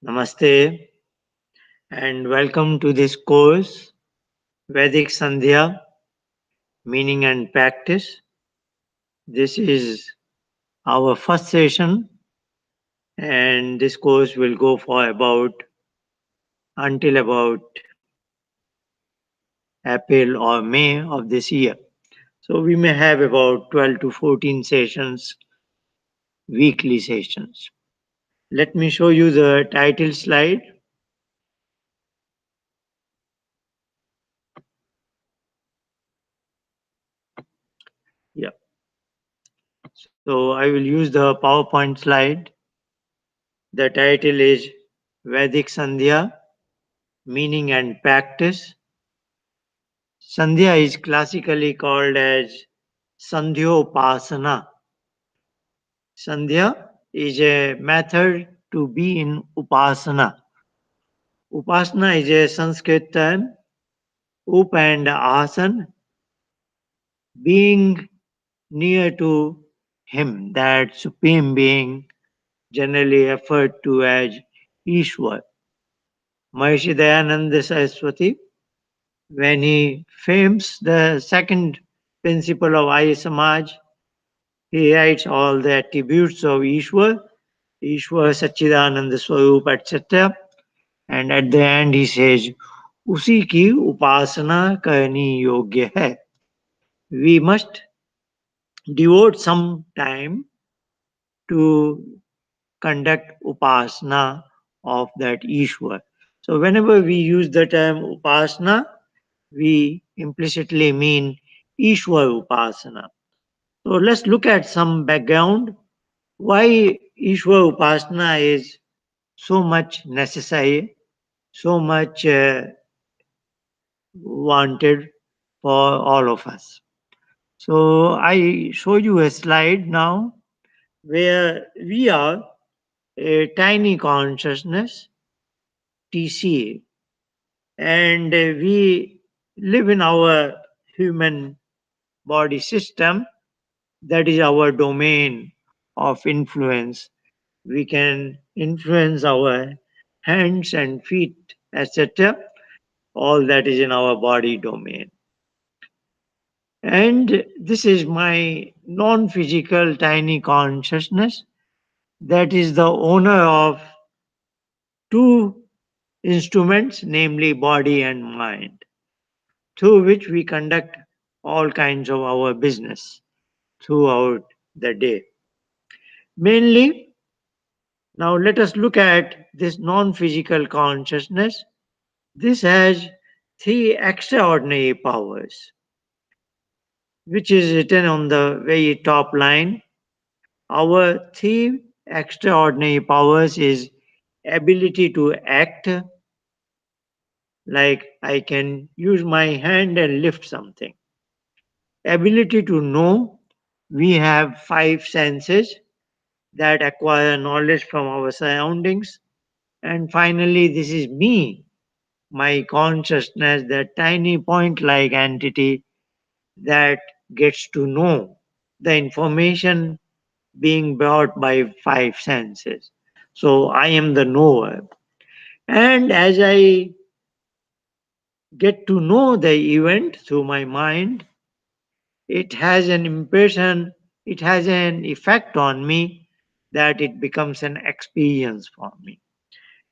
Namaste and welcome to this course, Vedic Sandhya, Meaning and Practice. This is our first session, and this course will go for until about April or May of this year. So we may have about 12 to 14 sessions, weekly sessions. Let me show you the title slide. Yeah. So I will use the PowerPoint slide. The title is Vedic Sandhya, Meaning and Practice. Sandhya is classically called as Sandhyopasana. Sandhya is a method to be in Upasana. Upasana is a Sanskrit term, Up and Asan, being near to Him, that Supreme Being, generally referred to as Ishwar. Maharishi Dayananda Saraswati, when he frames the second principle of Arya Samaj, he writes all the attributes of Ishwar, Ishwar, Satchidananda Swarup, etc. And at the end he says, उसी की उपासना करनी योग्य है. We must devote some time to conduct upasana of that Ishwar. So whenever we use the term upasana, we implicitly mean Ishwar upasana. So let's look at some background why Ishwar upasana is so much necessary, so much wanted for all of us. So I show you a slide now where we are a tiny consciousness, TCA, and we live in our human body system, that is our domain of influence. We can influence our hands and feet, etc. All that is in our body domain. And this is my non physical tiny consciousness that is the owner of two instruments, namely body and mind, through which we conduct all kinds of our business throughout the day. Mainly, now let us look at this non physical consciousness. This has three extraordinary powers, which is written on the very top line. Our three extraordinary powers is ability to act, like I can use my hand and lift something. Ability to know, we have five senses that acquire knowledge from our surroundings. And finally, this is me, my consciousness, that tiny point like entity that gets to know the information being brought by five senses. So I am the knower. And as I get to know the event through my mind, it has an impression, it has an effect on me that it becomes an experience for me.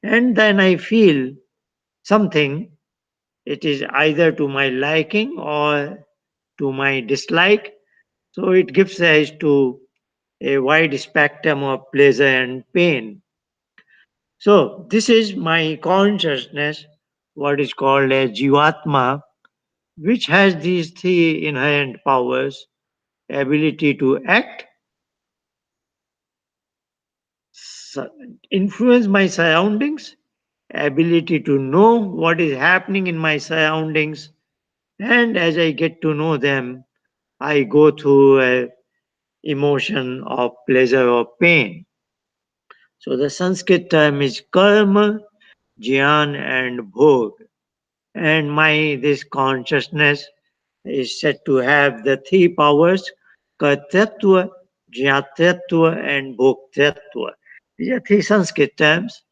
And then I feel something, it is either to my liking or to my dislike. So it gives rise to a wide spectrum of pleasure and pain. So this is my consciousness, what is called a Jivatma, which has these three inherent powers: ability to act, su- influence my surroundings, ability to know what is happening in my surroundings, and as I get to know them, I go through a emotion of pleasure or pain. So the Sanskrit term is karma, jnana, and bhog. And my this consciousness is said to have the three powers: kartatva, jnatratva, and bhoktatva. These are three Sanskrit terms.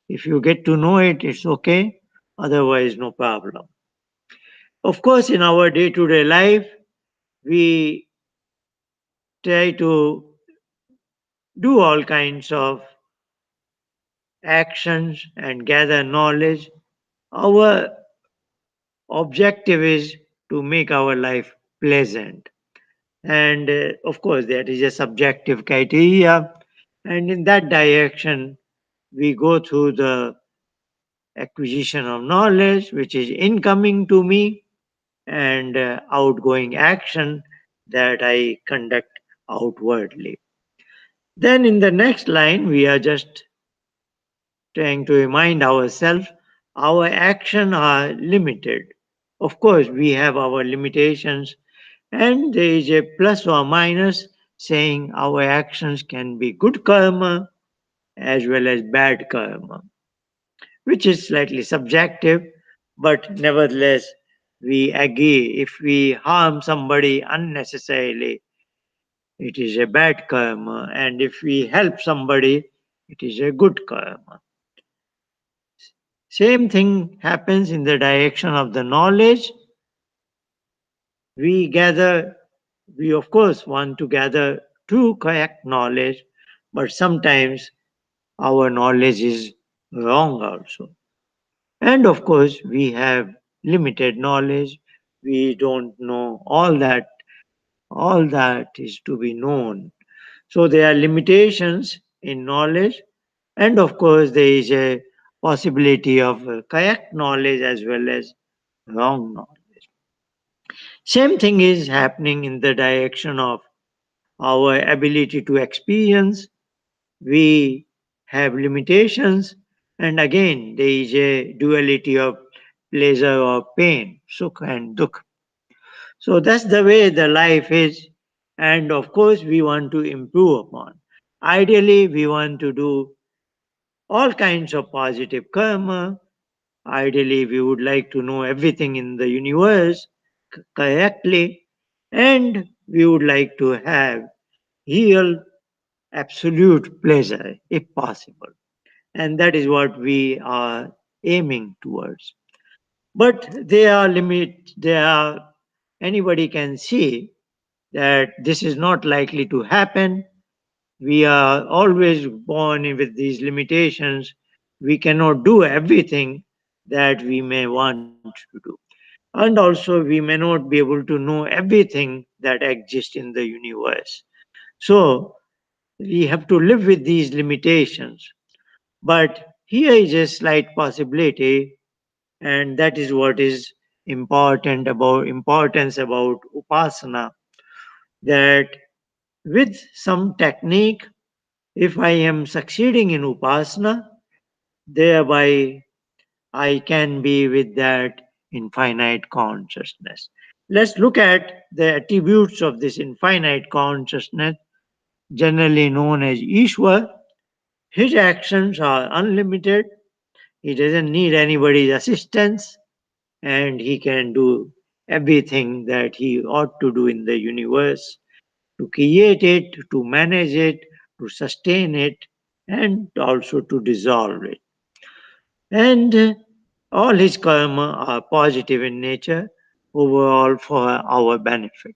If you get to know it, it's okay. Otherwise, no problem. Of course, in our day to day life, we try to do all kinds of actions and gather knowledge. Our objective is to make our life pleasant. And of course, that is a subjective criteria. And in that direction, we go through the acquisition of knowledge, which is incoming to me, and outgoing action that I conduct outwardly. Then in the next line, we are just trying to remind ourselves our actions are limited. Of course, we have our limitations, and there is a plus or minus saying our actions can be good karma as well as bad karma, which is slightly subjective, but nevertheless, we agree if we harm somebody unnecessarily, it is a bad karma, and if we help somebody, it is a good karma. Same thing happens in the direction of the knowledge. We gather, we of course want to gather true, correct knowledge, but sometimes our knowledge is wrong also. And of course, we have limited knowledge. We don't know all that is to be known. So there are limitations in knowledge, and of course, there is a possibility of correct knowledge as well as wrong knowledge. Same thing is happening in the direction of our ability to experience. We have limitations, and again, there is a duality of pleasure or pain, sukha and dukha. So that's the way the life is, and of course, we want to improve upon. Ideally, we want to do all kinds of positive karma. Ideally, we would like to know everything in the universe correctly, and we would like to have real, absolute pleasure if possible. And that is what we are aiming towards. But there are limits, anybody can see that this is not likely to happen. We are always born with these limitations. We cannot do everything that we may want to do. And also, we may not be able to know everything that exists in the universe. So, we have to live with these limitations. But here is a slight possibility, and that is what is importance about upasana, that with some technique, if I am succeeding in upasana, thereby I can be with that infinite consciousness. Let's look at the attributes of this infinite consciousness, generally known as Ishwar. His actions are unlimited. He doesn't need anybody's assistance, and he can do everything that he ought to do in the universe, to create it, to manage it, to sustain it, and also to dissolve it. And all his karma are positive in nature, overall for our benefit.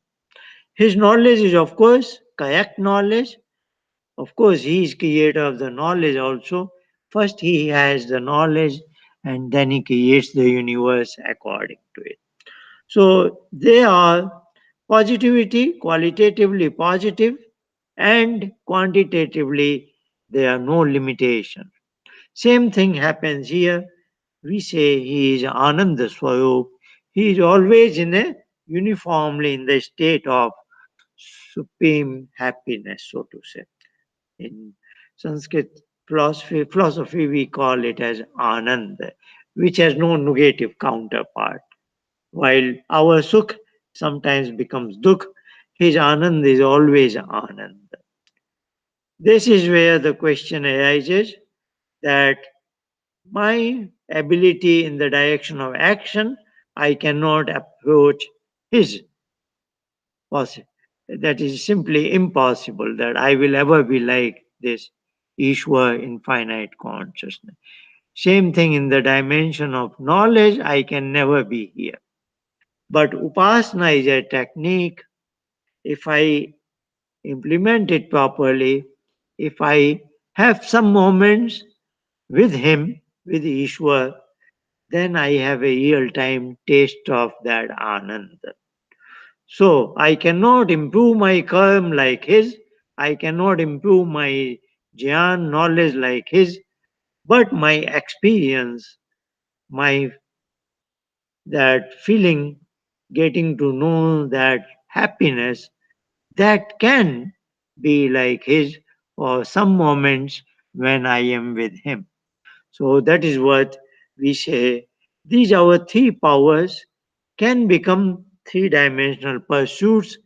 His knowledge is, of course, correct knowledge. Of course, he is creator of the knowledge also. First, he has the knowledge, and then he creates the universe according to it. So they are positivity, qualitatively positive, and quantitatively there are no limitations. Same thing happens here. We say he is Ananda Swarup. He is always in a uniformly in the state of supreme happiness, so to say. In Sanskrit philosophy we call it as Ananda, which has no negative counterpart. While our Sukh sometimes becomes Dukh, his Anand is always Anand. This is where the question arises that my ability in the direction of action, I cannot approach his possi- that is simply impossible that I will ever be like this Ishwar infinite consciousness. Same thing in the dimension of knowledge, I can never be here. But upasana is a technique. If I implement it properly, if I have some moments with Him, with Ishwar, then I have a real time taste of that Anand. So I cannot improve my karma like His, I cannot improve my jnana knowledge like His, but my experience, my that feeling, getting to know that happiness, that can be like His for some moments when I am with Him. So that is what we say. These our three powers can become three-dimensional pursuits,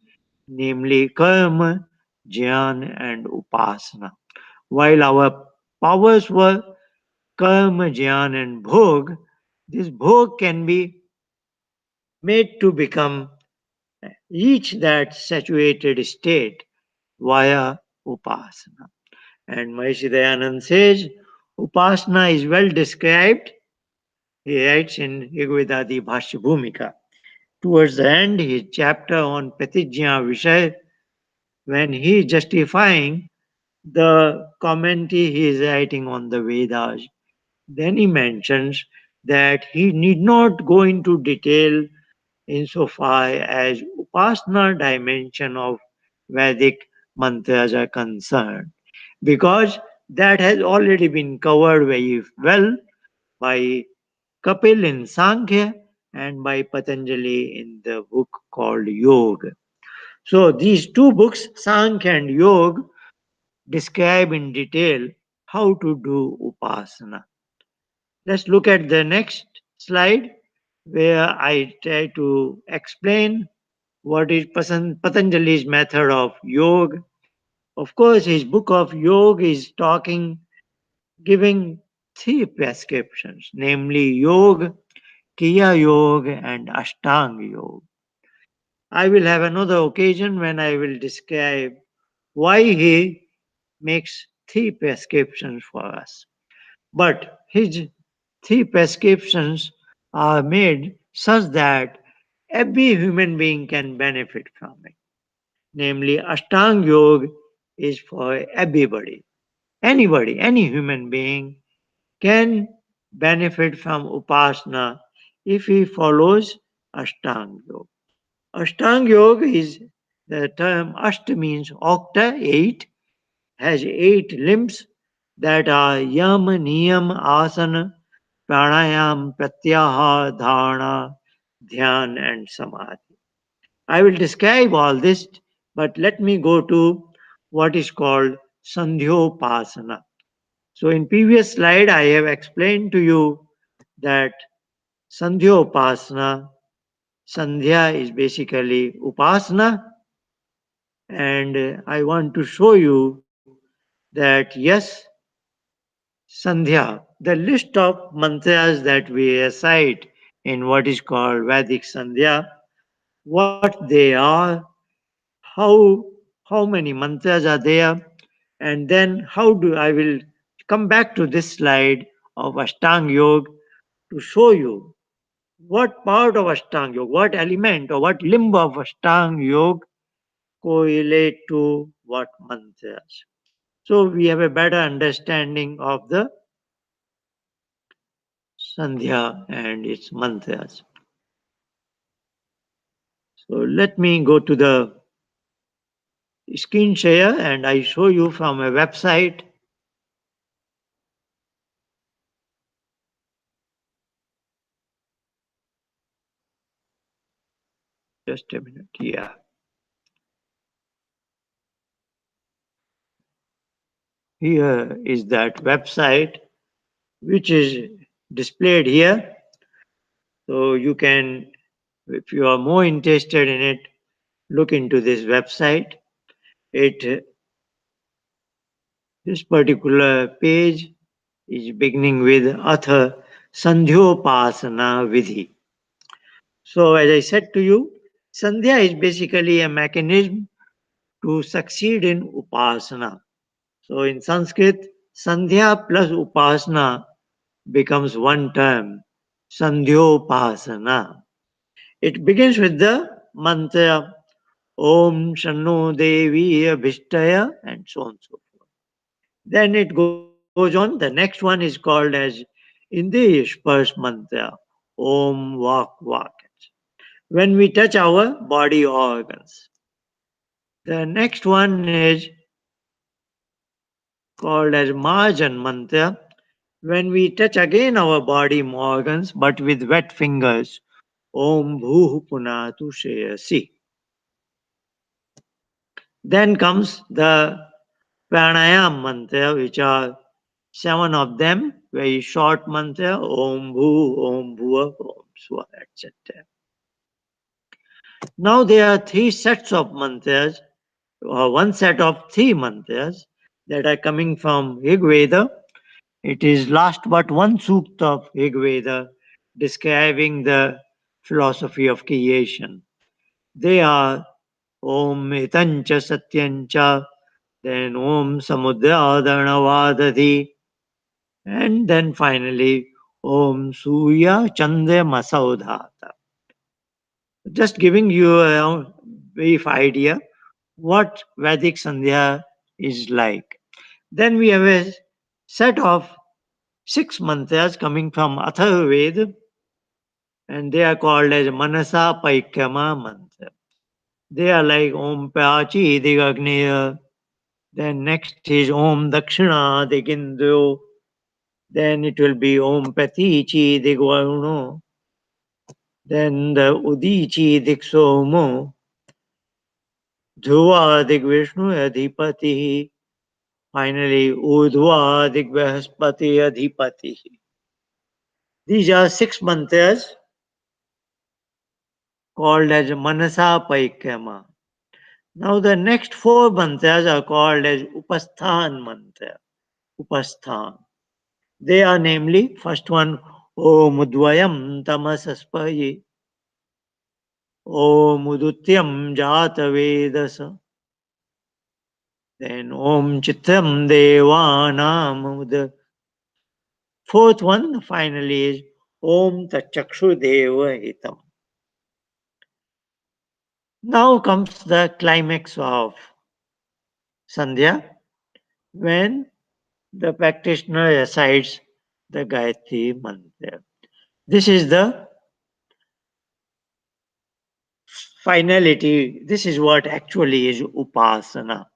namely karma, jnana, and upasana. While our powers were karma, jnana, and bhog, this bhog can be made to become reach that saturated state via upasana. And Maharishi Dayanand says, upasana is well described. He writes in Rigvedadi Bhashya Bhumika. Towards the end, his chapter on Pratijna Vishay, when he is justifying the commentary he is writing on the Vedas, then he mentions that he need not go into detail insofar as Upasana dimension of Vedic mantras are concerned, because that has already been covered very well by Kapil in Sankhya and by Patanjali in the book called Yoga. So these two books, Sankhya and Yoga, describe in detail how to do Upasana. Let's look at the next slide where I try to explain what is Patanjali's method of yoga. Of course, his book of yoga is talking, giving three prescriptions, namely yoga, kriya yoga, and ashtanga yoga. I will have another occasion when I will describe why he makes three prescriptions for us. But his three prescriptions are made such that every human being can benefit from it. Namely, Ashtanga Yoga is for everybody. Anybody, any human being can benefit from Upasana if he follows Ashtanga Yoga. Ashtanga Yoga is the term Ashta means octa, eight, has eight limbs that are Yam, Niyam, Asana, Pranayam, Pratyahar, Dharana, Dhyan, and Samadhi. I will describe all this, but let me go to what is called Sandhyopasana. So in previous slide, I have explained to you that Sandhyopasana, Sandhya is basically Upasana, and I want to show you that yes, Sandhya, the list of mantras that we recite in what is called Vedic Sandhya, what they are, how how many mantras are there, and then how do I will come back to this slide of Ashtanga Yoga to show you what part of Ashtanga Yoga, what element or what limb of Ashtanga Yoga correlate to what mantras. So we have a better understanding of the Sandhya and its mantras. So let me go to the screen share and I show you from a website. Just a minute. Yeah. Here is that website which is displayed here. So you can, if you are more interested in it, look into this website. It This particular page is beginning with Atha Sandhyopasana Vidhi. So as I said to you, Sandhya is basically a mechanism to succeed in Upasana. So in Sanskrit, Sandhya plus Upasana becomes one term, Sandhyopasana. It begins with the mantra Om Shanno Devi Abhishtaya and so on and so forth. Then it goes on. The next one is called as Indriya Sparsh Mantra Om Vak Vak. When we touch our body organs. The next one is called as Marjan Mantra when we touch again our body organs but with wet fingers. Om Bhuh Punatu Sheyasi. Then comes the Pranayam Mantra, which are seven of them, very short mantra, Om Bhu, Om Bhuva, Om Swa, etc. Now there are three sets of mantras, or one set of three mantras that are coming from Rig Veda. It is last but one sukta of Rig Veda describing the philosophy of creation. They are Om Itancha Satyancha, then Om Samudradhanavadati, and then finally Om Surya Chandra Masaudhata. Just giving you a brief idea what Vedic Sandhya is like. Then we have a set of six mantras coming from Atharvaveda, and they are called as Manasa Paikrama mantra. They are like Om Prachi Digagneya, then next is Om Dakshina Digindro, then it will be Om Patichi Digvaruno, then the Udichi Diksomo, Dhruva Digvishnu Adhipati, finally Udhva Digvahaspati Adhipati. These are six mantras called as Manasa Paikrama. Now the next four mantras are called as Upasthan mantra. Upasthan. They are namely first one Om Udvayam Tamasaspaye, Om Udutyam Jata Vedasa, then Om Chitram Devanam. The fourth one finally is Om Tachakshu Deva Hitam. Now comes the climax of Sandhya when the practitioner recites the Gayatri Mantra. This is the finality. This is what actually is Upasana.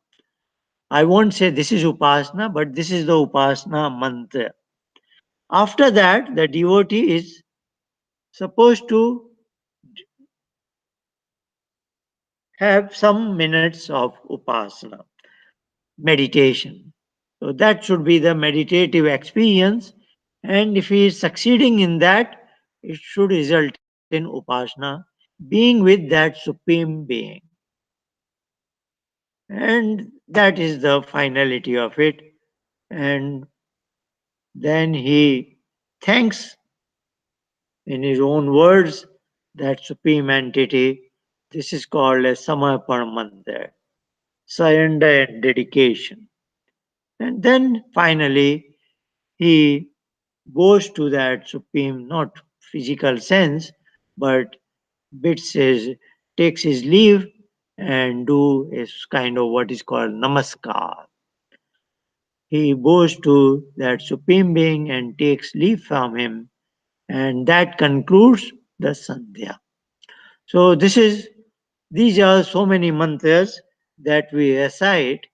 I won't say this is Upasana, but this is the Upasana Mantra. After that, the devotee is supposed to have some minutes of Upasana, meditation. So that should be the meditative experience. And if he is succeeding in that, it should result in Upasana, being with that Supreme Being. And that is the finality of it. And then he thanks in his own words that supreme entity. This is called as Samarpana Mantra, surrender and dedication. And then finally he goes to that supreme, not physical sense, but bids his, takes his leave and do a kind of what is called namaskar. He goes to that supreme being and takes leave from him, and that concludes the sandhya. So these are so many mantras that we recite,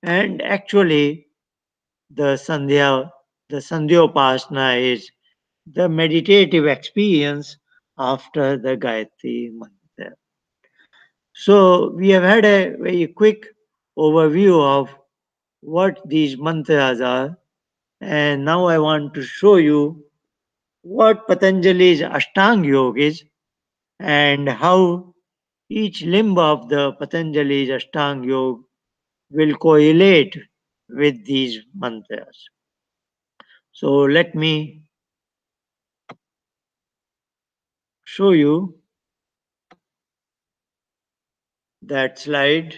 and actually the sandhya, the sandhyopasana is the meditative experience after the Gayatri mantra. So we have had a very quick overview of what these mantras are, and now I want to show you what Patanjali's Ashtanga Yoga is and how each limb of the Patanjali's Ashtanga Yoga will correlate with these mantras. So let me show you that slide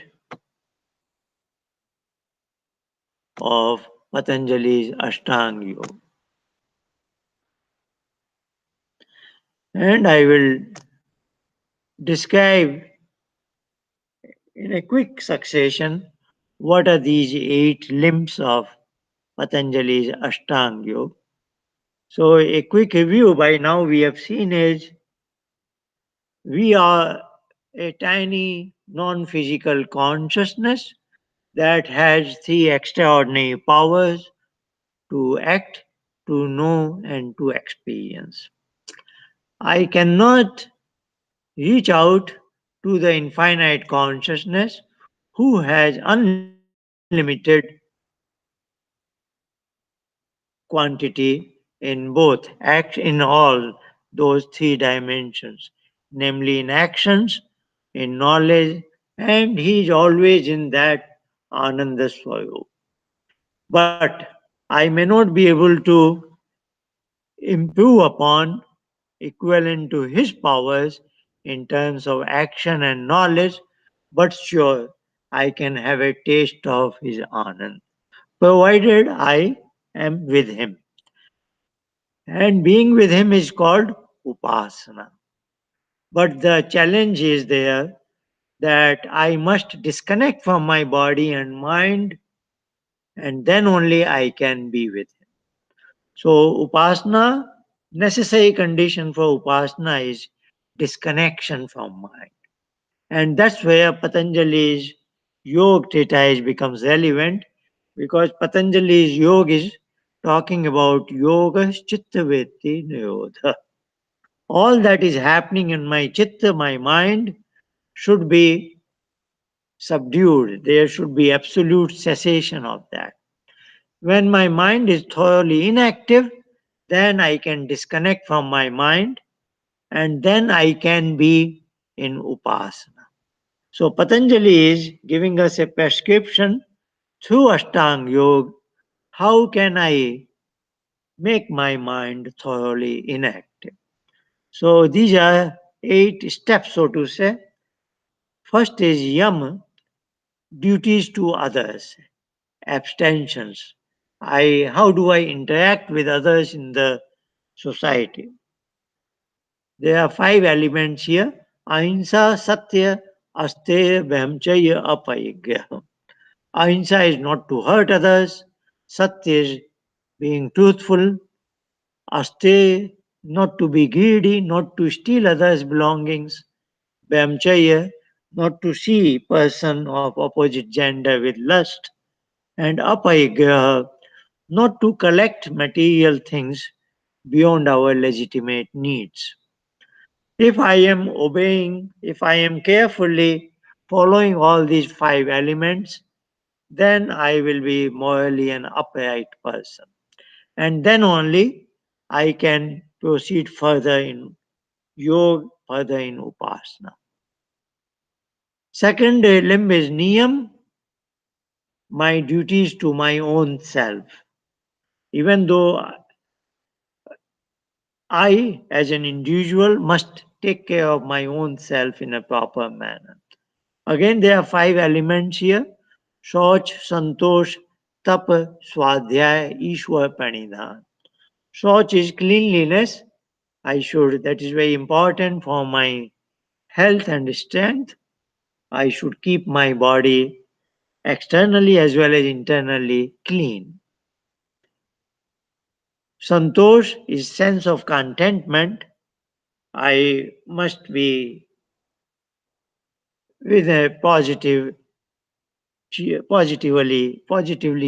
of Patanjali's Ashtanga Yoga. And I will describe in a quick succession what are these eight limbs of Patanjali's Ashtanga Yoga. So, a quick review by now we have seen is we are a tiny non physical consciousness that has three extraordinary powers to act, to know, and to experience. I cannot reach out to the infinite consciousness who has unlimited quantity in both act in all those three dimensions, namely in actions, in knowledge, and he is always in that Ananda Swarup. But I may not be able to improve upon equivalent to his powers in terms of action and knowledge, but sure, I can have a taste of his Anand, provided I am with him. And being with him is called upasana. But the challenge is there that I must disconnect from my body and mind, and then only I can be with him. So, upasana, necessary condition for upasana is disconnection from mind. And that's where Patanjali's yoga treatise becomes relevant because Patanjali's yoga is talking about yoga chitta vritti nirodha. All that is happening in my chitta, my mind, should be subdued. There should be absolute cessation of that. When my mind is thoroughly inactive, then I can disconnect from my mind and then I can be in upasana. So Patanjali is giving us a prescription through Ashtanga Yoga. How can I make my mind thoroughly inactive? So these are eight steps, so to say. First is yam, duties to others, abstentions. How do I interact with others in the society? There are five elements here: ahimsa, satya, asteya, brahmacharya, apayagya. Ahimsa is not to hurt others. Satya is being truthful. Asteya, not to be greedy, not to steal others' belongings. Brahmacharya, not to see person of opposite gender with lust. And apayagya, not to collect material things beyond our legitimate needs. If I am obeying, if I am carefully following all these five elements, then I will be morally an upright person. And then only I can proceed further in yoga, further in upasana. Second limb is niyam, my duties to my own self. Even though I, as an individual, must take care of my own self in a proper manner. Again, there are five elements here: Shauch, Santosh, Tap, Swadhyay, Ishwar, Pranidhan. Shauch is cleanliness. That is very important for my health and strength. I should keep my body externally as well as internally clean. Santosh is sense of contentment. I must be with a positively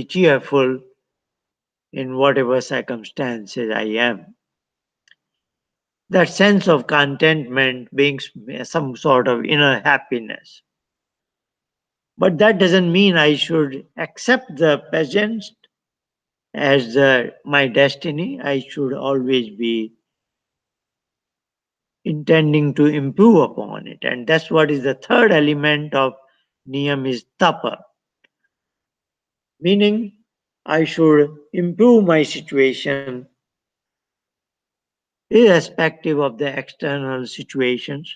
cheerful in whatever circumstances I am. That sense of contentment brings some sort of inner happiness. But that doesn't mean I should accept the present as my destiny. I should always be intending to improve upon it. And that's what is the third element of niyam is tapa, meaning I should improve my situation irrespective of the external situations,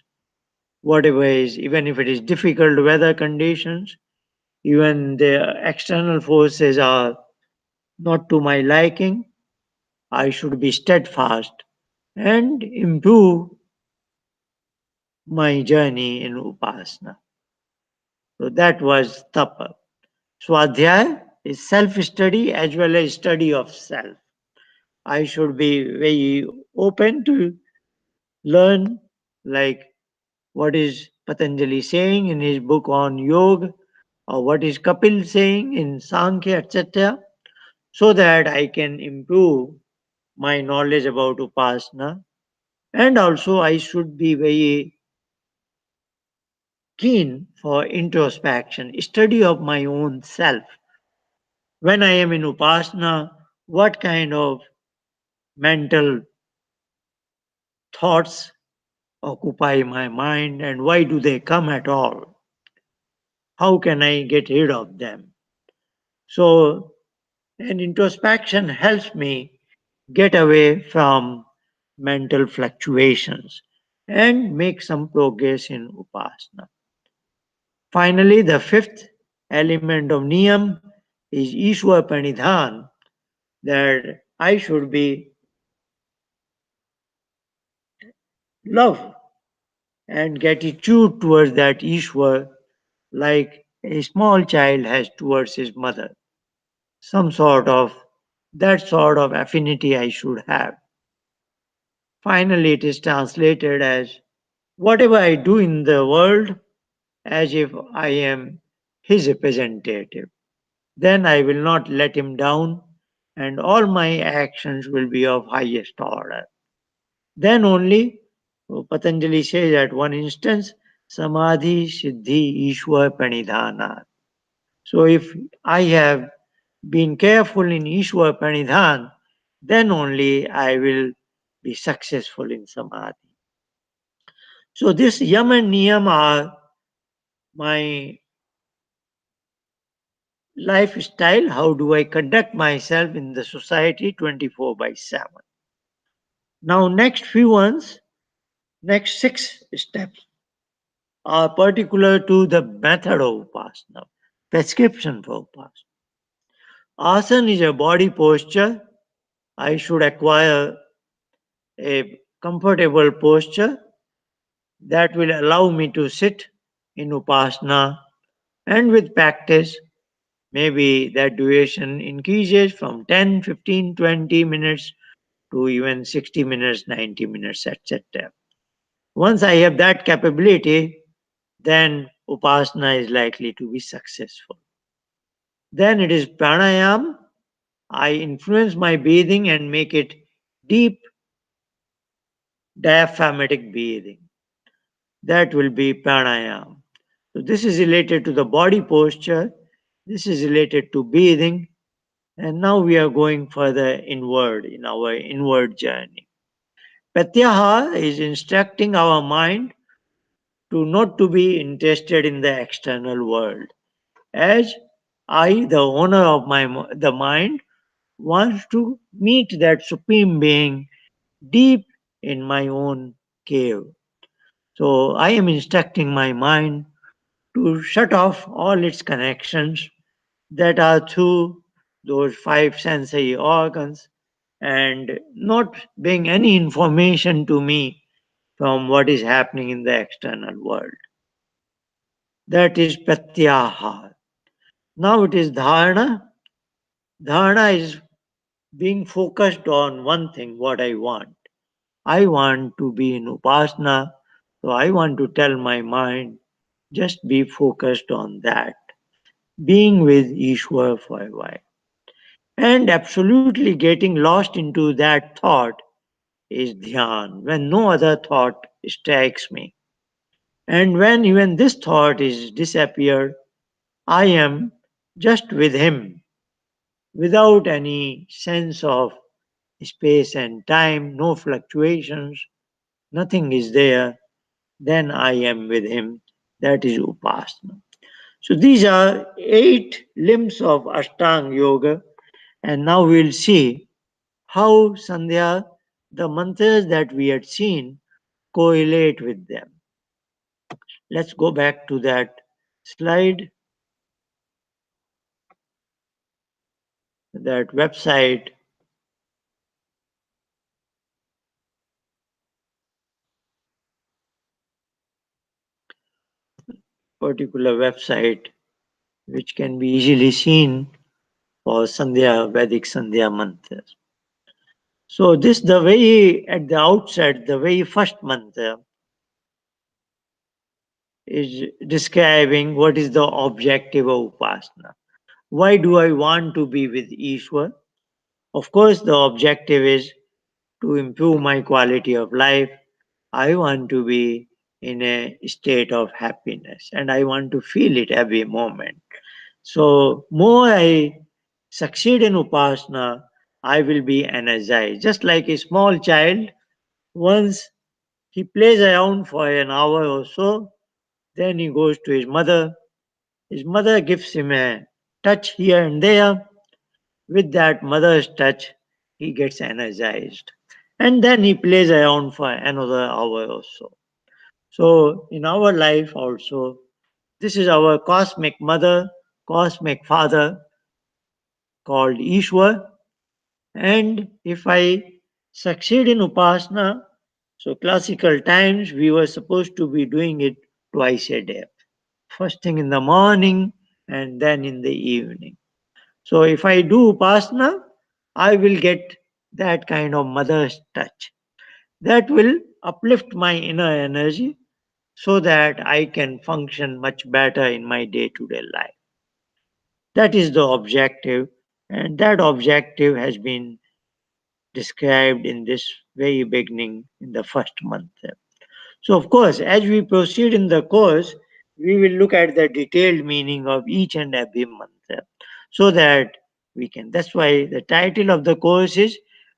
whatever is, even if it is difficult weather conditions, even the external forces are not to my liking, I should be steadfast and improve my journey in Upasana. So that was Tapa. Swadhyaya is self-study as well as study of self. I should be very open to learn, like what is Patanjali saying in his book on yoga, or what is Kapil saying in Sankhya, etc., so that I can improve my knowledge about Upasana. And also, I should be very keen for introspection, study of my own self. When I am in Upasana, what kind of mental thoughts occupy my mind and why do they come at all? How can I get rid of them? So, an introspection helps me get away from mental fluctuations and make some progress in Upasana. Finally, the fifth element of Niyam is Ishwar Pranidhan, that I should be love and gratitude towards that Ishwar like a small child has towards his mother. Some sort of that sort of affinity I should have. Finally, it is translated as whatever I do in the world as if I am his representative. Then I will not let him down and all my actions will be of highest order. Then only Patanjali says at one instance, Samadhi Siddhi Ishwar Pranidhana. So if I have been careful in Ishwar Pranidhan, then only I will be successful in Samadhi. So this Yam and Niyam are my lifestyle. How do I conduct myself in the society 24 by 7? Now next few ones, next 6 steps are particular to the method of Upasana, prescription for Upasana. Asana is a body posture. I should acquire a comfortable posture that will allow me to sit in Upasana, and with practice, maybe that duration increases from 10, 15, 20 minutes to even 60 minutes, 90 minutes, etc. Once I have that capability, then Upasana is likely to be successful. Then it is pranayam. I influence my breathing and make it deep diaphragmatic breathing. That will be pranayam. So this is related to the body posture. This is related to breathing. And now we are going further inward in our inward journey. Pratyaha is instructing our mind to not to be interested in the external world. As I, the owner of the mind, wants to meet that supreme being deep in my own cave. So I am instructing my mind to shut off all its connections that are through those 5 sensory organs and not bring any information to me from what is happening in the external world. That is pratyahar. Now it is dharana. Dharana is being focused on one thing, what I want. I want to be in upasana, so I want to tell my mind, just be focused on that. Being with Ishwar for a while. And absolutely getting lost into that thought is dhyan, when no other thought strikes me. And when even this thought is disappeared, I am just with him, without any sense of space and time, no fluctuations, nothing is there, then I am with him. That is upasana. So these are 8 limbs of Ashtanga Yoga, and now we'll see how Sandhya, the mantras that we had seen, correlate with them. Let's go back to that slide, that website. particular website which can be easily seen for Sandhya, Vedic Sandhya mantras. So this the very at the outset, the very first mantra is describing what is the objective of Upasana. Why do I want to be with Ishwar? Of course, the objective is to improve my quality of life. I want to be in a state of happiness and I want to feel it every moment. So, more I succeed in Upasana, I will be energized. Just like a small child, once he plays around for an hour or so, then he goes to his mother. His mother gives him a touch here and there. With that mother's touch, he gets energized. And then he plays around for another hour or so. So, in our life also, this is our cosmic mother, cosmic father called Ishwar. And if I succeed in Upasana, so classical times we were supposed to be doing it twice a day. First thing in the morning and then in the evening. So if I do Upasana, I will get that kind of mother's touch. That will uplift my inner energy so that I can function much better in my day to day life. That is the objective, and that objective has been described in this very beginning in the first month. So, of course, as we proceed in the course, we will look at the detailed meaning of each and every mantra so that we can. That's why the title of the course is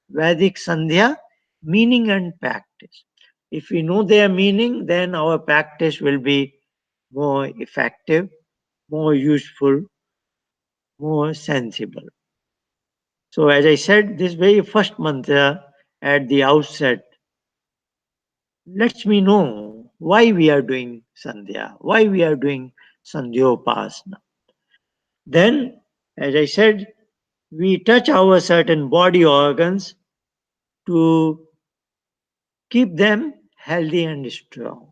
Vedic Sandhya Meaning and Practice. If we know their meaning, then our practice will be more effective, more useful, more sensible. So, as I said, this very first mantra at the outset lets me know why we are doing Sandhya, why we are doing Sandhyopasana. Then, as I said, we touch our certain body organs to keep them healthy and strong.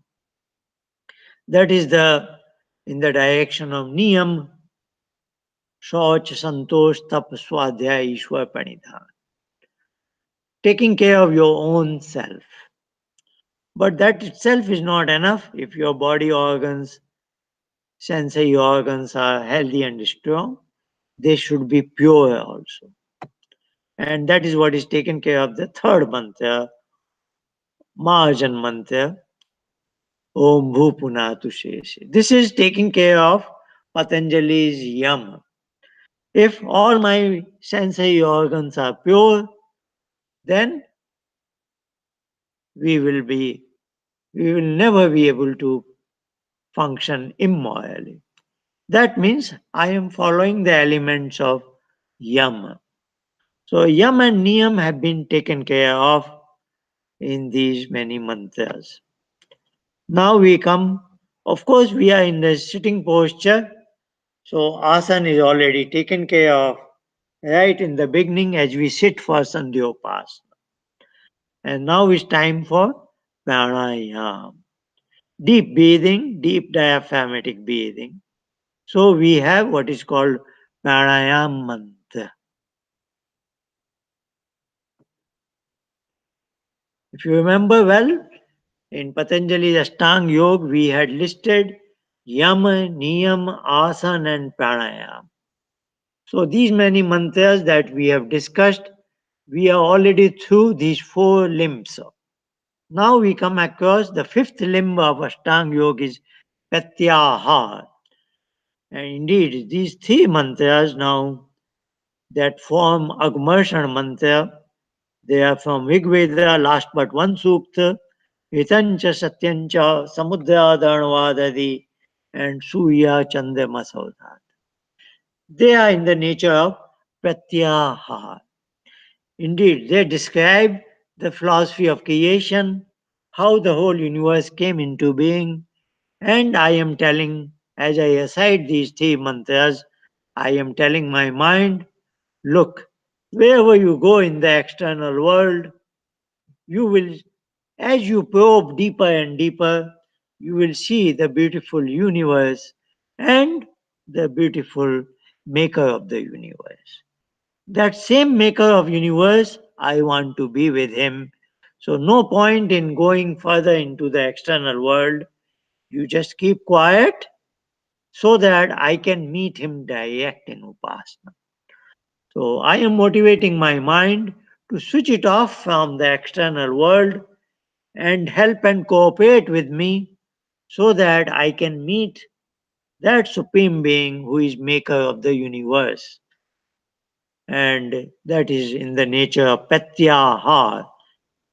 That is the in the direction of Niyam, Shauch, Santosh, Tap, Swadhyaya, Ishwar, Pranidhan. Taking care of your own self. But that itself is not enough if your body organs, sensory organs are healthy and strong. They should be pure also. And that is what is taken care of the third mantra, Mahajan mantra, Om Bhupunatu Sheshe. This is taking care of Patanjali's yam. If all my sensory organs are pure, then we will be we will never be able to function immorally. That means I am following the elements of yam. So yam and niyam have been taken care of in these many mantras. Now we come, of course, we are in the sitting posture. So asana is already taken care of right in the beginning as we sit for Sandhyopasana. And now it's time for pranayama. Deep breathing, deep diaphragmatic breathing. So we have what is called pranayama mantra. If you remember well, in Patanjali's Ashtanga Yoga, we had listed Yama, Niyam, Asana, and Pranayama. So these many mantras that we have discussed, we are already through these four limbs. Now we come across the fifth limb of Ashtanga Yoga is Pratyahar. And indeed, these three mantras now that form Agmarshan mantra, they are from Rigveda, last but one sukta, Hitancha Satyancha Samudra Dhanvadadi and Suya Chandama Saudhat. They are in the nature of Pratyahar. Indeed, they describe the philosophy of creation, how the whole universe came into being, and I am telling, as I recite these three mantras, I am telling my mind, look, wherever you go in the external world, you will, as you probe deeper and deeper, you will see the beautiful universe and the beautiful maker of the universe. That same maker of universe, I want to be with him. So no point in going further into the external world. You just keep quiet so that I can meet him direct in Upasana. So I am motivating my mind to switch it off from the external world and help and cooperate with me so that I can meet that supreme being who is maker of the universe. And that is in the nature of pratyahar.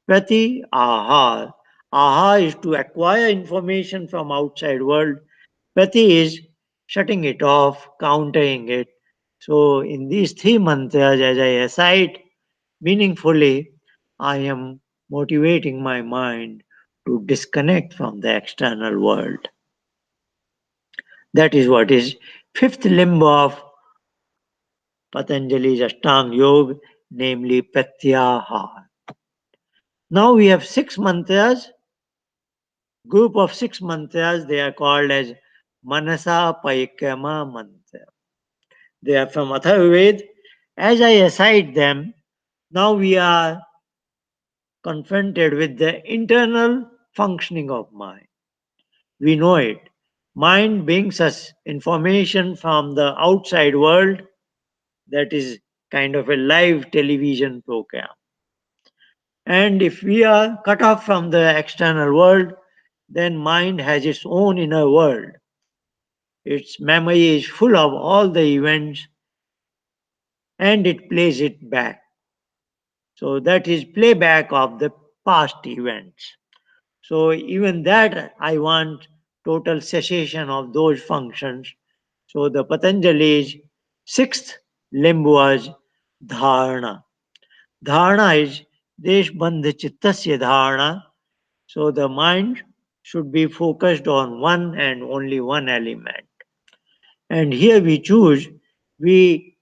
Prati ahar. Ahar is to acquire information from outside world. Prati is shutting it off, countering it. So in these three mantras, as I recite meaningfully, I am motivating my mind to disconnect from the external world. That is what is fifth limb of Patanjali's Ashtanga Yoga, namely Pratyahar. Now we have six mantras, group of six mantras. They are called as Manasa Paikrama mantra. They are from Atharvaved. As I recite them, now we are confronted with the internal functioning of mind. We know it. Mind brings us information from the outside world, that is kind of a live television program. And if we are cut off from the external world, then mind has its own inner world. Its memory is full of all the events and it plays it back. So that is playback of the past events. So even that I want total cessation of those functions. So the Patanjali's sixth limb was dharana. Dharana is deshbandha chittasya dharana. So the mind should be focused on one and only one element. And here we choose, we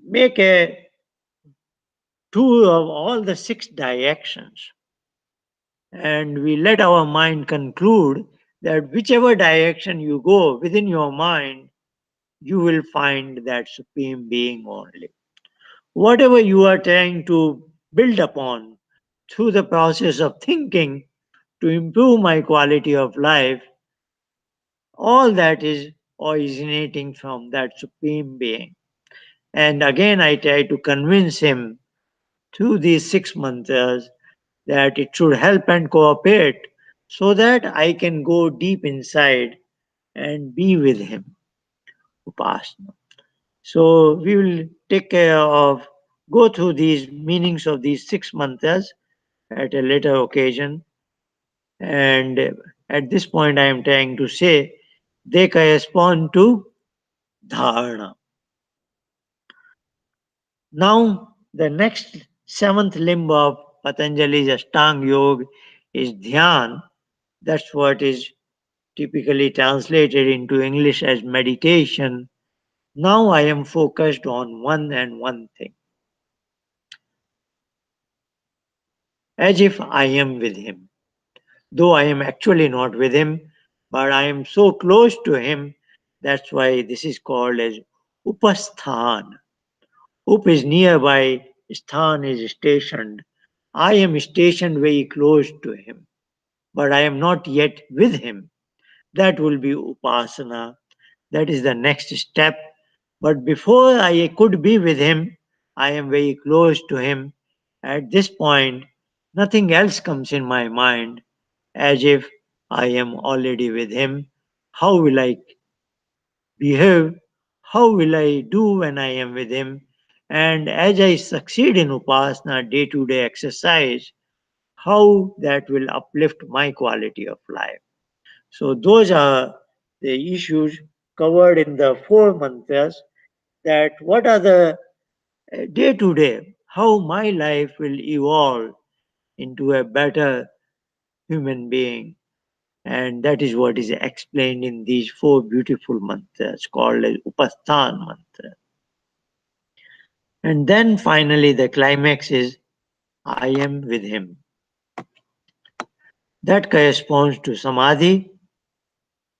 make a tour of all the six directions and we let our mind conclude that whichever direction you go within your mind, you will find that supreme being only. Whatever you are trying to build upon through the process of thinking to improve my quality of life, all that is originating from that supreme being. And again, I try to convince him through these six mantras that it should help and cooperate so that I can go deep inside and be with him. Upasana. So we will take care of, go through these meanings of these six mantras at a later occasion. And at this point, I am trying to say they correspond to dharana. Now, the next seventh limb of Patanjali's Ashtanga Yoga is Dhyan. That's what is typically translated into English as meditation. Now I am focused on one and one thing, as if I am with him. Though I am actually not with him, but I am so close to him. That's why this is called as Upasthan. Up is nearby, Sthan is stationed. I am stationed very close to him, but I am not yet with him. That will be Upasana. That is the next step. But before I could be with him, I am very close to him. At this point, nothing else comes in my mind, as if I am already with him. How will I behave? How will I do when I am with him? And as I succeed in Upasana day to day exercise, how that will uplift my quality of life. So, those are the issues covered in the four mantras, that what are the day to day, how my life will evolve into a better human being. And that is what is explained in these four beautiful mantras called as Upasthan mantra. And then finally, the climax is I am with him. That corresponds to samadhi.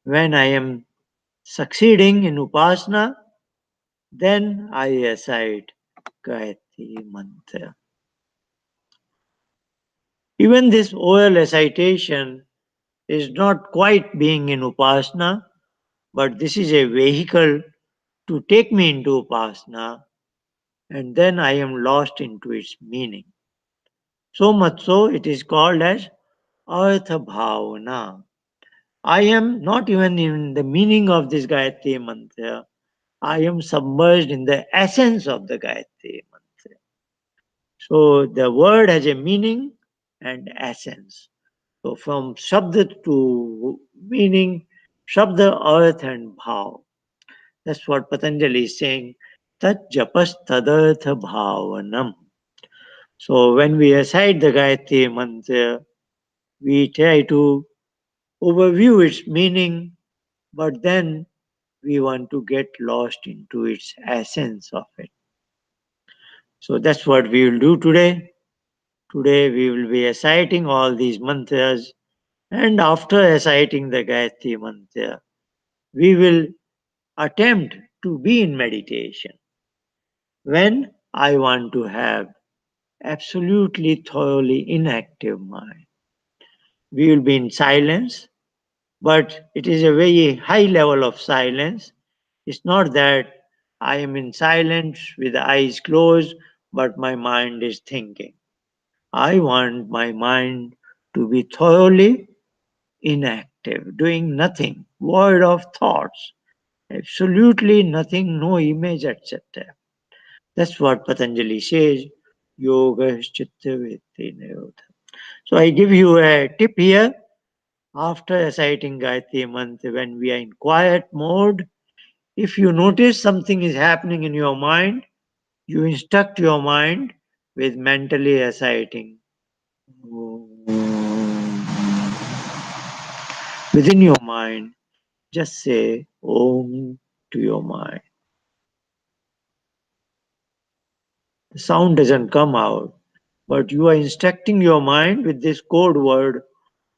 When I am succeeding in upasana, then I recite Gayatri Mantra. Even this oral recitation is not quite being in upasana, but this is a vehicle to take me into upasana, and then I am lost into its meaning. So much so, it is called as Artha Bhavana. I am not even in the meaning of this Gayatri Mantra. I am submerged in the essence of the Gayatri Mantra. So the word has a meaning and essence. So from Shabda to meaning, Shabda, Arth and Bhav. That's what Patanjali is saying. Tat japas tadartha bhavanam. So when we recite the Gayatri Mantra, we try to overview its meaning, but then we want to get lost into its essence of it. So that's what we will do today. Today we will be reciting all these mantras, and after reciting the Gayatri Mantra, we will attempt to be in meditation. When I want to have absolutely thoroughly inactive mind, we will be in silence, but it is a very high level of silence. It's not that I am in silence with the eyes closed, but my mind is thinking. I want my mind to be thoroughly inactive, doing nothing, void of thoughts, absolutely nothing, no image, etc. That's what Patanjali says. Yoga chitta vritti nirodha. So I give you a tip here. After reciting Gayatri Mantra, when we are in quiet mode, if you notice something is happening in your mind, you instruct your mind with mentally reciting. Within your mind, just say Om to your mind. The sound doesn't come out, but you are instructing your mind with this code word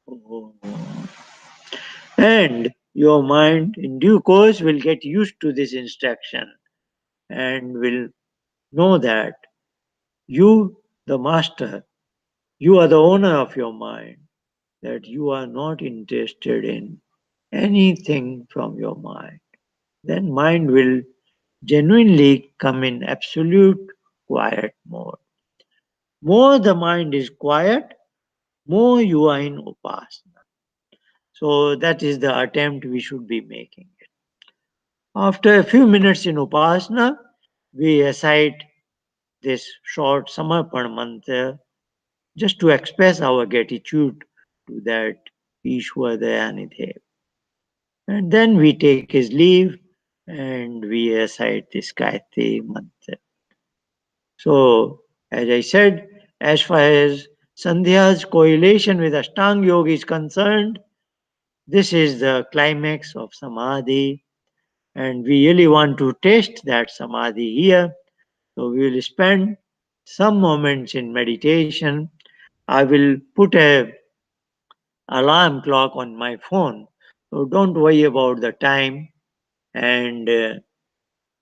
Om. And your mind in due course will get used to this instruction and will know that you, the master, you are the owner of your mind, that you are not interested in anything from your mind. Then mind will genuinely come in absolute quiet mode. More the mind is quiet, more you are in upasana. So that is the attempt we should be making. After a few minutes in upasana, we recite this short Samarpan mantra just to express our gratitude to that Ishwar Dayanidhe. And then we take his leave and we recite this Gayatri mantra. So, as I said, as far as Sandhya's correlation with Ashtanga Yoga is concerned, this is the climax of Samadhi, and we really want to taste that Samadhi here. So, we will spend some moments in meditation. I will put a alarm clock on my phone, so don't worry about the time. And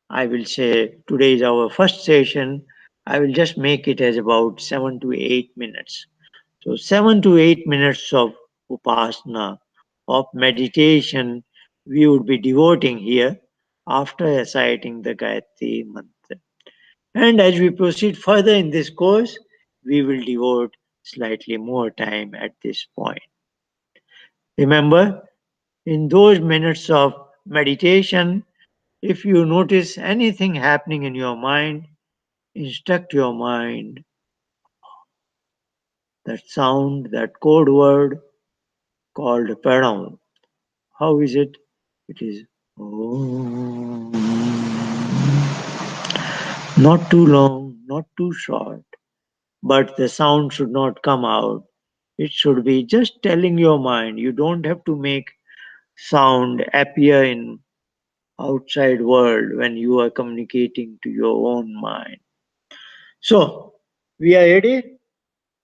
I will say today is our first session. I will just make it as about 7 to 8 minutes. So 7 to 8 minutes of upasana, of meditation, we would be devoting here after reciting the Gayatri mantra. And as we proceed further in this course, we will devote slightly more time at this point. Remember, in those minutes of meditation, if you notice anything happening in your mind, instruct your mind that sound, that code word called pranam. How is it? It is Om. Not too long, not too short, but the sound should not come out. It should be just telling your mind. You don't have to make sound appear in outside world when you are communicating to your own mind. So, we are ready?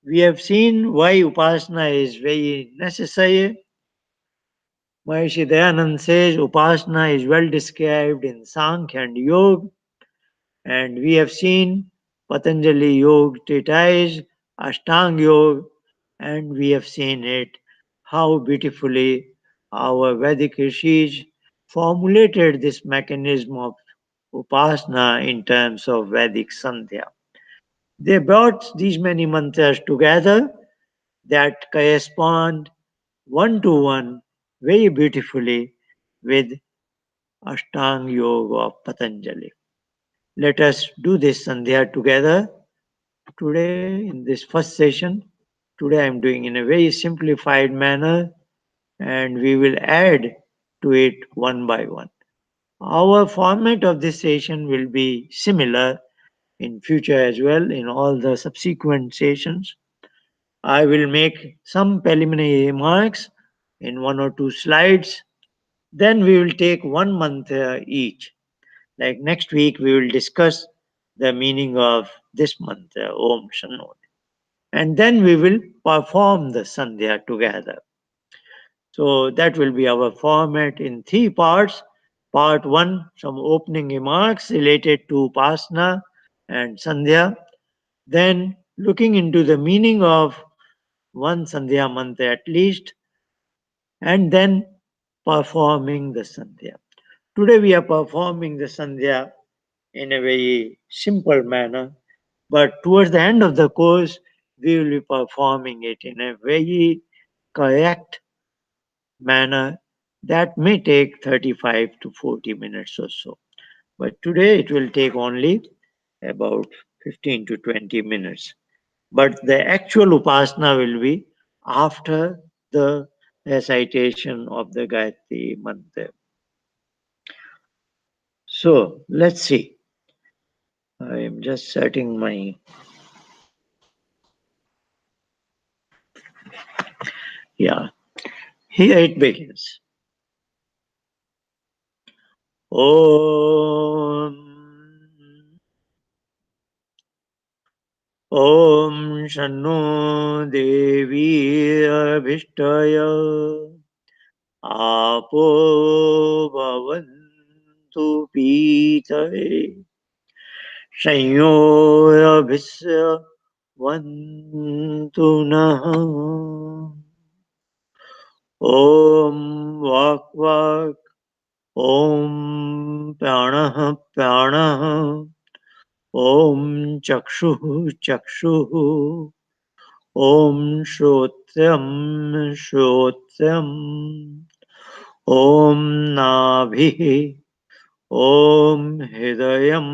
We have seen why Upasana is very necessary. Maharishi Dayanand says Upasana is well described in Sankhya and Yoga, and we have seen Patanjali Yoga treatise, Ashtanga Yoga, and we have seen it how beautifully our Vedic rishis formulated this mechanism of Upasana in terms of Vedic Sandhya. They brought these many mantras together that correspond one to one very beautifully with Ashtanga Yoga of Patanjali. Let us do this Sandhya together today in this first session. Today I am doing in a very simplified manner and we will add to it one by one. Our format of this session will be similar in future as well in all the subsequent sessions. I will make some preliminary remarks in one or two slides. Then we will take one mantra each. Like next week, we will discuss the meaning of this mantra, Om Shanot. And then we will perform the Sandhya together. So that will be our format in three parts. Part one, some opening remarks related to Upasana and Sandhya. Then looking into the meaning of one Sandhya mantra at least, and then performing the Sandhya. Today we are performing the Sandhya in a very simple manner, but towards the end of the course, we will be performing it in a very correct manner that may take 35 to 40 minutes or so. But today it will take only about 15 to 20 minutes. But the actual upasana will be after the recitation of the Gayatri mantra. So let's see. I am just setting my, yeah, here it begins. Om ॐ शन्नो देवीरभिष्टय आपो भवन्तु पीतये संयोरभिस्य वन्तु नः ॐ वाक् वाक् ॐ प्राणः प्राणः ॐ चक्षुः चक्षुः ॐ श्रोत्रं श्रोत्रम् ॐ नाभिः ॐ हृदयम्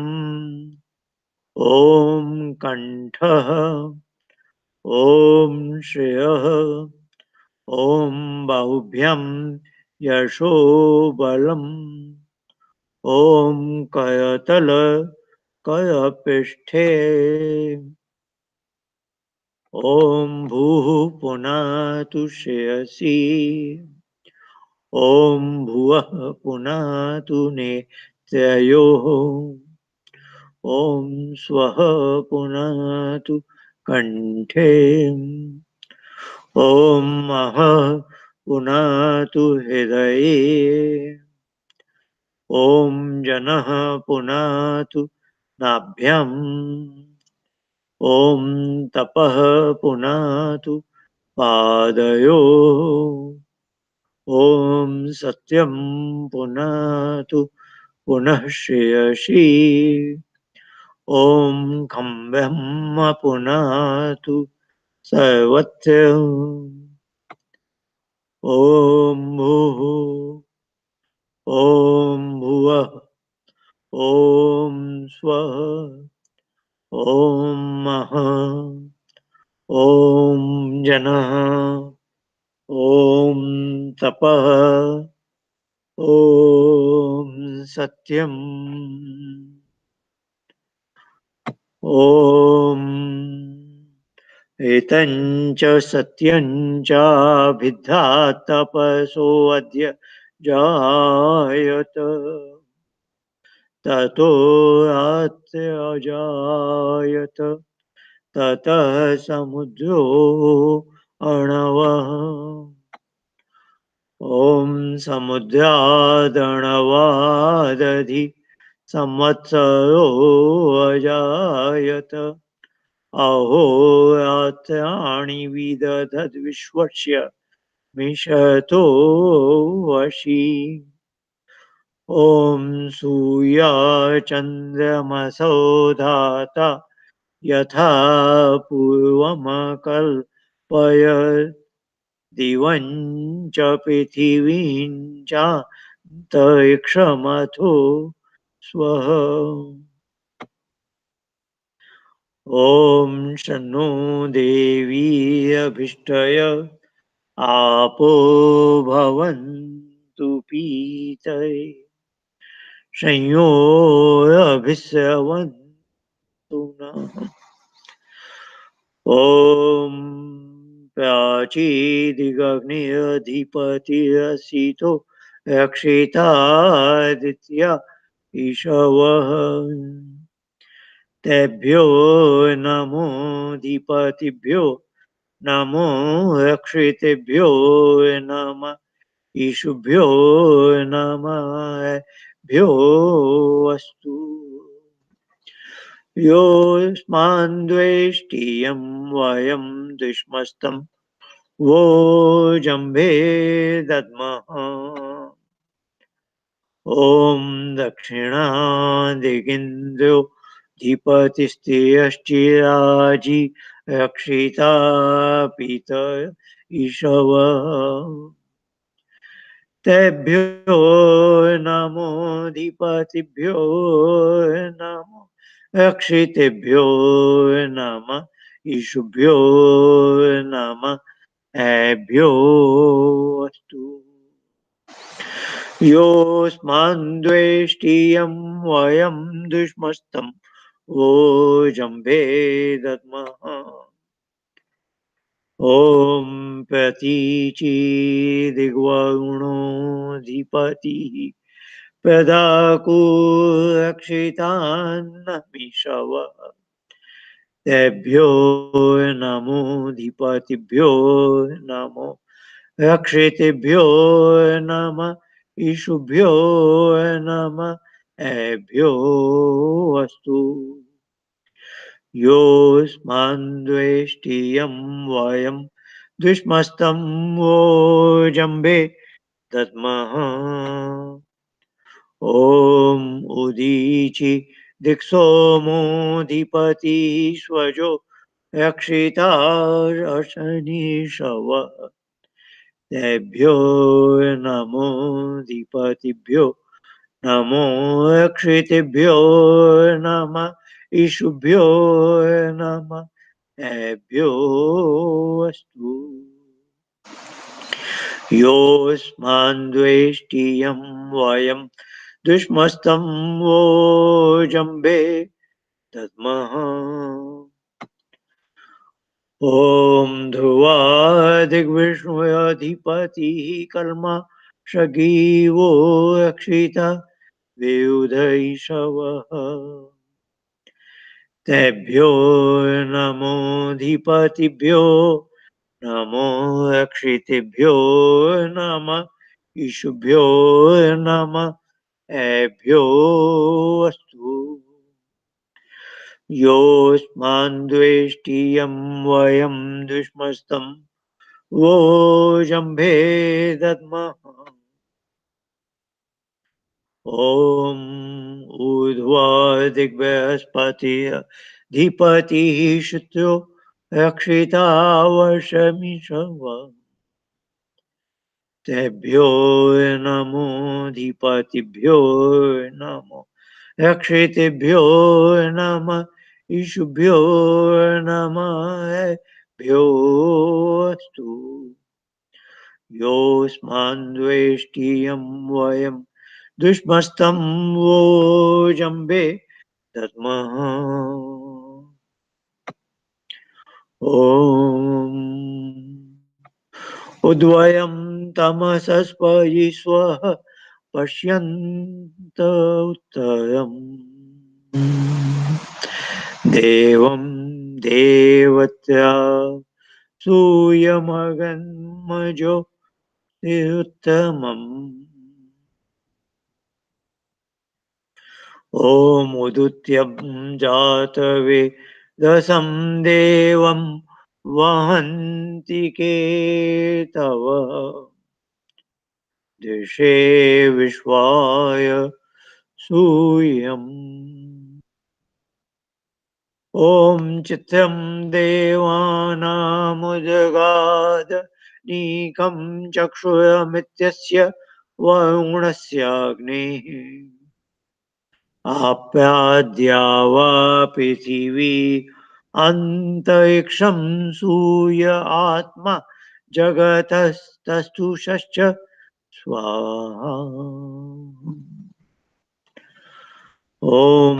ॐ कण्ठः ॐ श्रियः ॐ बाहुभ्यं यशो बलम् ॐ करतल करपृष्ठे ॐ भूः पुनातु श्रेयसी ॐ भुवः पुनातु नेत्रयोः ॐ स्वः पुनातु कण्ठे ॐ महः पुनातु हृदये ॐ जनः पुनातु नाभ्याम् ॐ तपः पुनातु पादयोः ॐ सत्यं पुनातु पुनः श्रेयसी ॐ खं ब्रह्म पुनातु सर्वत्र ॐ भूः ॐ भुवः ॐ स्वः ॐ महः ॐ जनः ॐ तपः ॐ सत्यम् ॐ एतञ्च सत्यञ्चाभिद्धातपसोऽद्य जायत ततो रात्र्यजायत ततः समुद्रो अणवः ॐ समुद्रादणवादधि संवत्सरो अजायत अहोरात्राणि विदधद्विश्वस्य मिषतो वशी ॐ सूर्यचन्द्रमसौ धाता यथा पूर्वमकल्पयत् दिवं च पृथिवीं चान्तरिक्षमथो स्वः ॐ शन्नो देवी अभिष्टय आपो भवन्तु पीतये संयोरभिस्रवन्तु नः ॐ प्राचीदिगग्निरधिपतिरसितो रक्षितादित्या ईशवः तेभ्यो नमोऽधिपतिभ्यो नमो रक्षितेभ्यो नमः ईशुभ्यो नमःभ्यो अस्तु योऽस्मान्द्वेष्टियं वयं दुष्मस्तं वो जम्भे दद्मः ॐ दक्षिणादिगिन्द्रो धिपतिस्त्रियश्चिराजि रक्षिता पीत ईशवः तेभ्यो नमोऽधिपतिभ्यो नमो रक्षितेभ्यो नमः ईशुभ्यो नमः एभ्यो अस्तु योऽस्मान्द्वेष्टियं वयं दुष्मस्तं वो जम्भे दद्मः ॐ प्रतीचीदिग्वरुणोऽधिपतिः प्रदाकुरक्षितान्नमिषवः तेभ्यो नमोऽधिपतिभ्यो नमो रक्षितेभ्यो नमः ईशुभ्यो नमः एभ्यो अस्तु योऽस्मान्द्वेष्टियं वयं दुष्मस्तं वो जम्भे दद्मः ॐ उदीचि दिक्सोमोऽधिपतिष्वजो रक्षितारशनीषवः तेभ्यो नमोऽधिपतिभ्यो नमो रक्षितेभ्यो नमः ईशुभ्यो नमः एभ्यो अस्तु योऽस्मान्द्वेष्टियं वयं दुष्मस्तं वो जम्भे दद्मः ॐ ध्रुवादिग्विष्णुरधिपतिः कर्मा शगीवो रक्षिता वियुधैषवः तेभ्यो नमोऽधिपतिभ्यो नमो रक्षितेभ्यो नमः ईशुभ्यो नमः एभ्यो अस्तु योऽस्मान्द्वेष्टियं वयं दुष्मस्तं वो जम्भे दद्मः ॐ ऊर्ध्वादिग्बृहस्पतिः शुक्रो रक्षिता वर्षमिषवः तेभ्यो नमोऽधिपतिभ्यो नमो रक्षितेभ्यो नमः ईशुभ्यो नमः भ्यो अस्तु योऽस्मान्द्वेष्टियं वयं दुष्मस्तं वो जम्भे दद्मः ॐ उद्वयं तमसस्पयि स्वः पश्यन्त उत्तरम् देवं देवत्या सूयमगन्मजो उत्तमम् ॐ उदुत्यं जातवेदसं देवं वहन्ति केतव दिशे विश्वाय सूयम् ॐ चित्रं देवानामुजगाद नीकं चक्षुरमित्यस्य वरुणस्याग्नेः आप्याद्या वा पृथिवी अन्तरिक्षं सूय आत्मा जगतस्तस्तुषश्च स्वाहा ॐ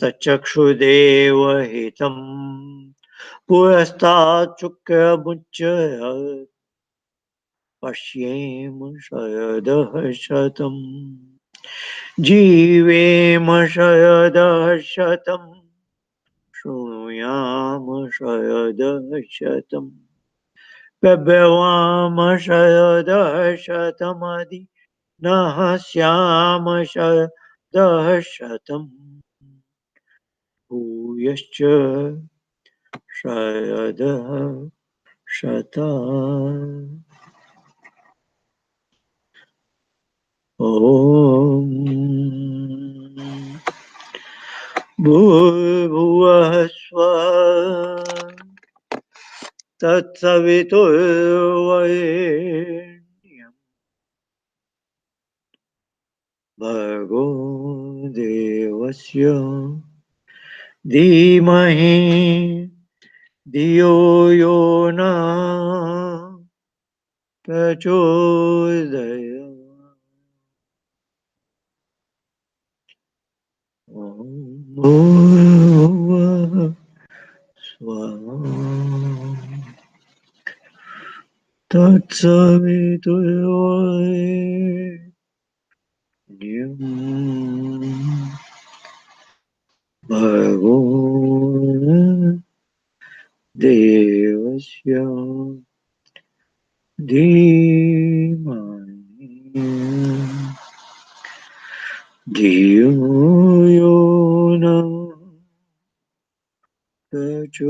तच्चक्षुदेवहितं पुरस्तात् शुक्रमुच्चय पश्येम शरदः शतम् जीवेम शरदः शतम् शृणुयाम शरदः शतम् प्रभवाम शरदः शतमदि नः स्याम शरदः शतम् भूयश्च शरदः शतम् ॐ भूर्भुवः स्वः तत्सवितुर्वरेण्यं भर्गो देवस्य धीमहि धियो यो नः प्रचोदयात् ॐ भूर्भुवः स्वः तत्सवितुर्वरेण्यं भर्गो देवस्य धीमहि धियो यो नः प्रचोदयात्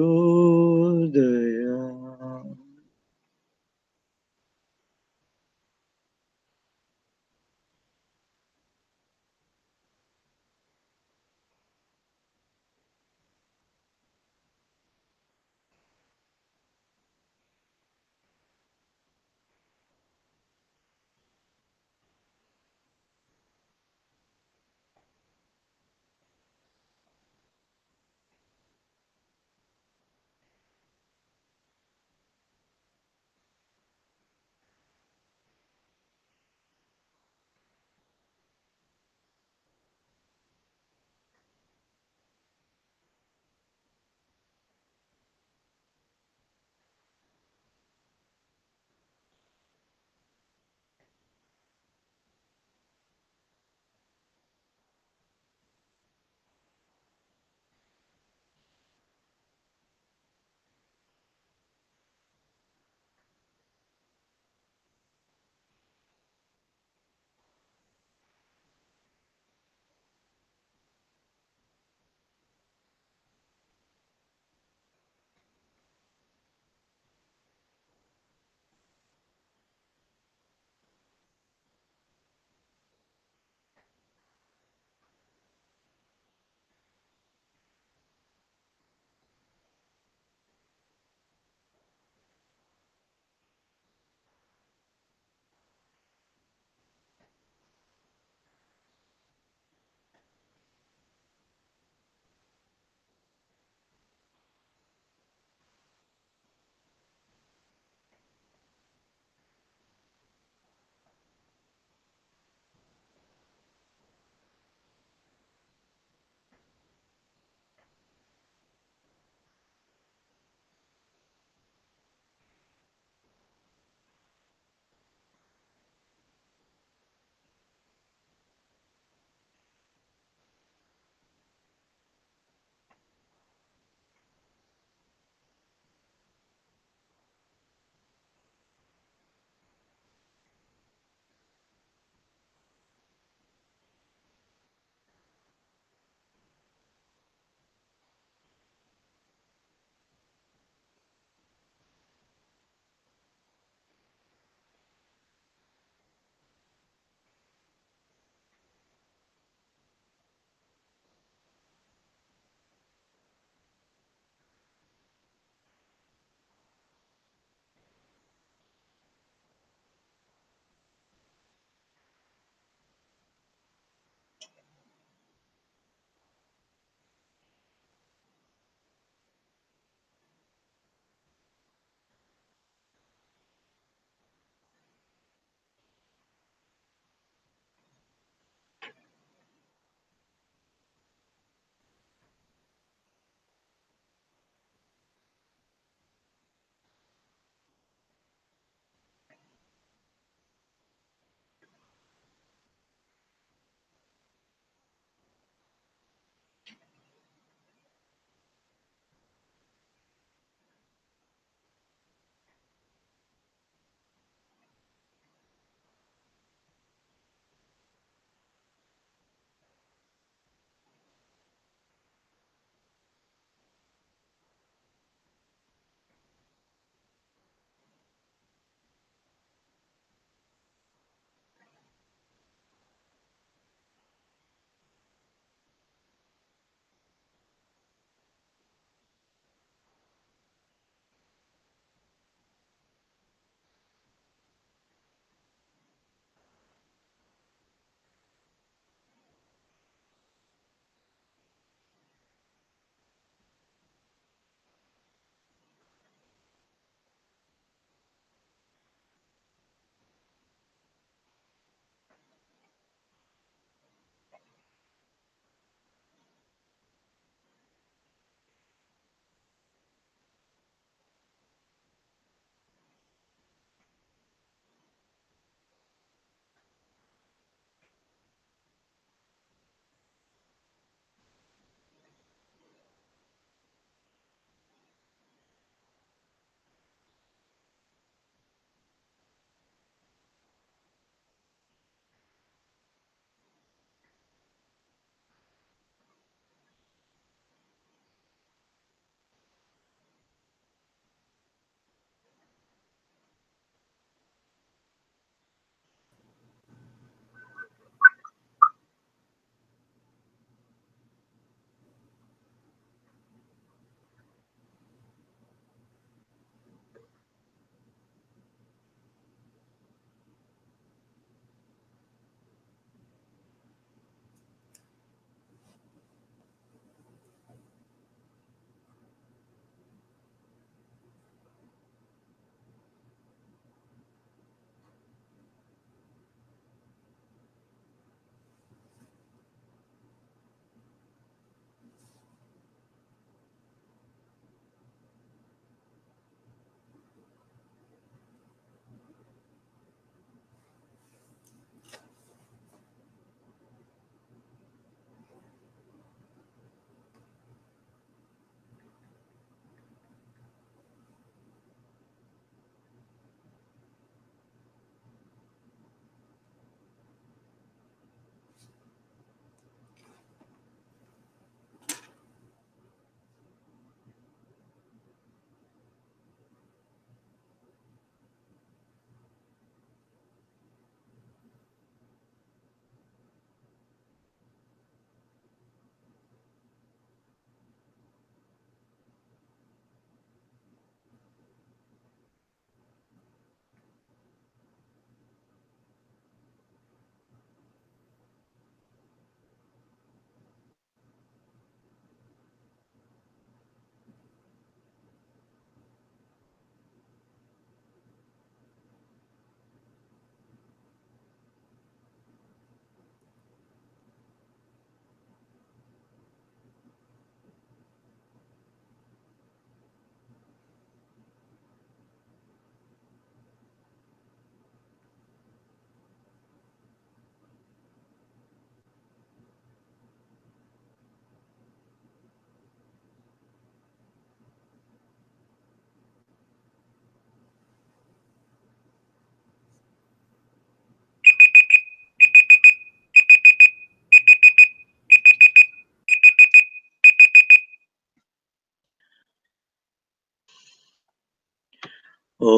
ॐ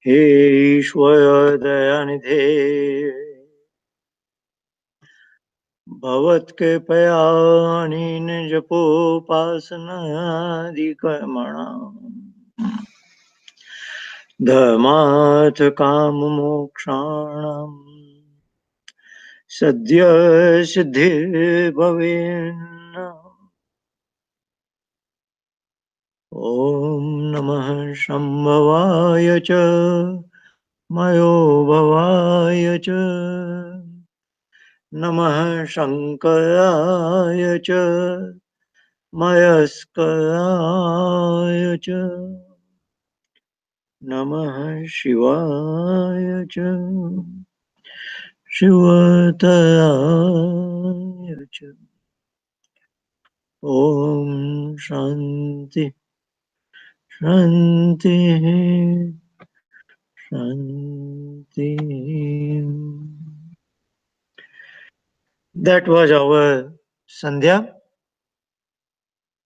हे ईश्वर दयानिधे भवत्कृपया अनेन जपोपासनादिकर्मणाम् धर्मार्थ काममोक्षाणाम् सद्य सिद्धिर्भवेन्न ॐ नमः शम्भवाय च मयोभवाय च नमः शङ्कराय च मयस्कराय च नमः शिवाय च शिवतराय च ॐ शान्ति शान्तिः शान्तिः. That was our Sandhya,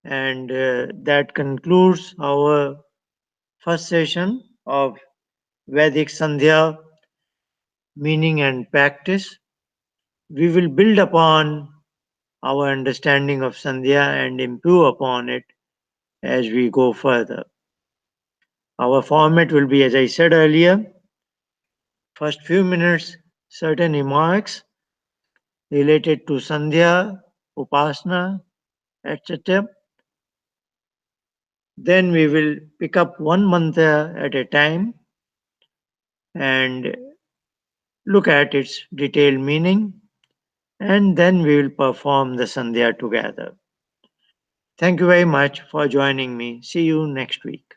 and that concludes our first session of Vedic Sandhya meaning and practice. We will build upon our understanding of Sandhya and improve upon it as we go further. Our format will be, as I said earlier, first few minutes, certain remarks related to Sandhya, Upasana, etc. Then we will pick up one mantra at a time and look at its detailed meaning, and then we will perform the Sandhya together. Thank you very much for joining me. See you next week.